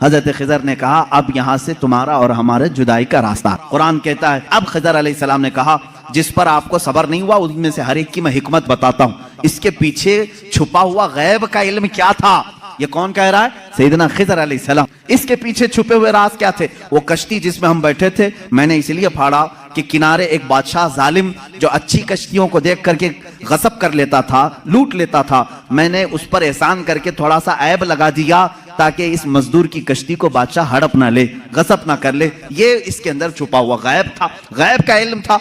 حضرت خضر نے کہا اب یہاں سے تمہارا اور ہمارے جدائی کا راستہ۔ قرآن کہتا ہے اب خضر علیہ السلام نے کہا جس پر آپ کو صبر نہیں ہوا ان میں سے ہر ایک کی میں حکمت بتاتا ہوں، اس کے پیچھے چھپا ہوا غیب کا علم کیا تھا؟ یہ کون کہہ رہا ہے؟ سیدنا خضر علیہ السلام۔ اس کے پیچھے چھپے ہوئے راز کیا تھے؟ وہ کشتی جس میں ہم بیٹھے تھے میں نے اس لیے پھاڑا کہ کنارے ایک بادشاہ ظالم جو اچھی کشتیوں کو دیکھ کر کے غصب کر لیتا تھا، لوٹ لیتا تھا، میں نے اس پر احسان کر کے تھوڑا سا عیب لگا دیا تاکہ اس مزدور کی کشتی کو بادشاہ ہڑپ نہ لے، غصب نہ کر لے۔ یہ اس کے اندر چھپا ہوا غیب تھا، غیب کا علم تھا۔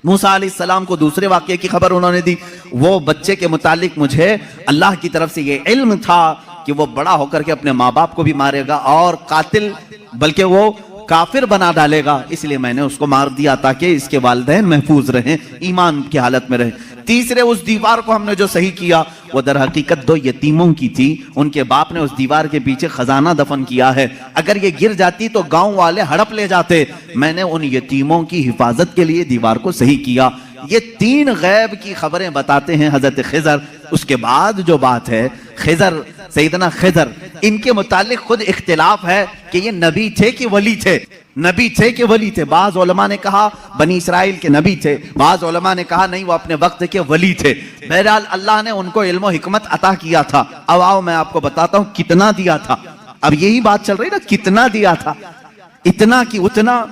موسیٰ علیہ السلام کو دوسرے واقعے کی خبر انہوں نے دی، وہ بچے کے متعلق مجھے اللہ کی طرف سے یہ علم تھا کہ وہ بڑا ہو کر کے اپنے ماں باپ کو بھی مارے گا اور قاتل بلکہ وہ کافر بنا ڈالے گا، اس لیے میں نے اس کو مار دیا تاکہ اس کے والدین محفوظ رہیں، ایمان کی حالت میں رہیں۔ تیسرے اس دیوار کو ہم نے جو صحیح کیا وہ در حقیقت دو یتیموں کی تھی، ان کے باپ نے اس دیوار کے پیچھے خزانہ دفن کیا ہے، اگر یہ گر جاتی تو گاؤں والے ہڑپ لے جاتے، میں نے ان یتیموں کی حفاظت کے لیے دیوار کو صحیح کیا۔ یہ تین غیب کی خبریں بتاتے ہیں حضرت خضر۔ اس کے بعد جو بات ہے خضر، سیدنا خضر، ان کے متعلق خود اختلاف ہے کہ یہ نبی تھے کہ ولی تھے، نبی تھے کہ ولی تھے۔ بعض علماء نے کہا بنی اسرائیل کے نبی تھے، بعض علماء نے کہا نہیں وہ اپنے وقت کے ولی تھے۔ بہرحال اللہ نے ان کو علم و حکمت عطا کیا تھا۔ اب آؤ میں آپ کو بتاتا ہوں کتنا دیا تھا۔ اب یہی بات چل رہی نا، کتنا دیا تھا، اتنا کی اتنا۔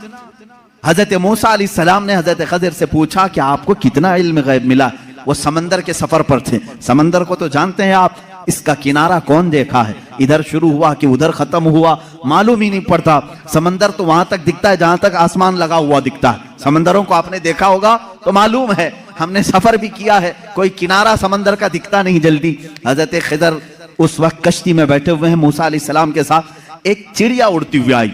حضرت موسیٰ علیہ السلام نے حضرت خضر سے پوچھا کہ آپ کو کتنا علم غیب ملا؟ وہ سمندر کے سفر پر تھے، سمندر کو تو جانتے ہیں آپ، اس کا کنارہ کون دیکھا ہے؟ ادھر شروع ہوا کہ ادھر ختم ہوا، معلوم ہی نہیں پڑتا۔ سمندر تو وہاں تک دکھتا ہے جہاں تک آسمان لگا ہوا دکھتا ہے۔ سمندروں کو آپ نے دیکھا ہوگا تو معلوم ہے، ہم نے سفر بھی کیا ہے، کوئی کنارہ سمندر کا دکھتا نہیں جلدی۔ حضرت خضر اس وقت کشتی میں بیٹھے ہوئے ہیں موسیٰ علیہ السلام کے ساتھ، ایک چڑیا اڑتی ہوئی آئی،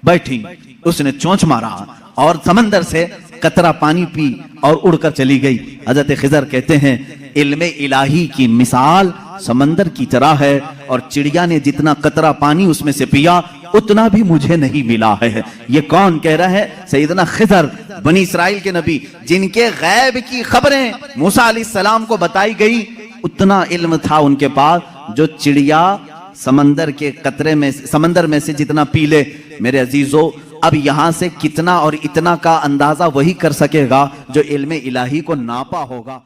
بیٹھی، اس نے چونچ مارا اور سمندر سے قطرہ پانی پی اور اڑ کر چلی گئی۔ حضرت خضر کہتے ہیں علم الہی کی مثال سمندر کی طرح ہے، اور چڑیا نے جتنا قطرہ پانی اس میں سے پیا اتنا بھی مجھے نہیں ملا ہے۔ یہ کون کہہ رہا ہے؟ سیدنا خضر، بنی اسرائیل کے نبی، جن کے غیب کی خبریں موسیٰ علیہ السلام کو بتائی گئی، اتنا علم تھا ان کے پاس جو چڑیا سمندر کے قطرے میں، سمندر میں سے جتنا پی لے۔ میرے عزیزو، اب یہاں سے کتنا اور اتنا کا اندازہ وہی کر سکے گا جو علم الہی کو ناپا ہوگا۔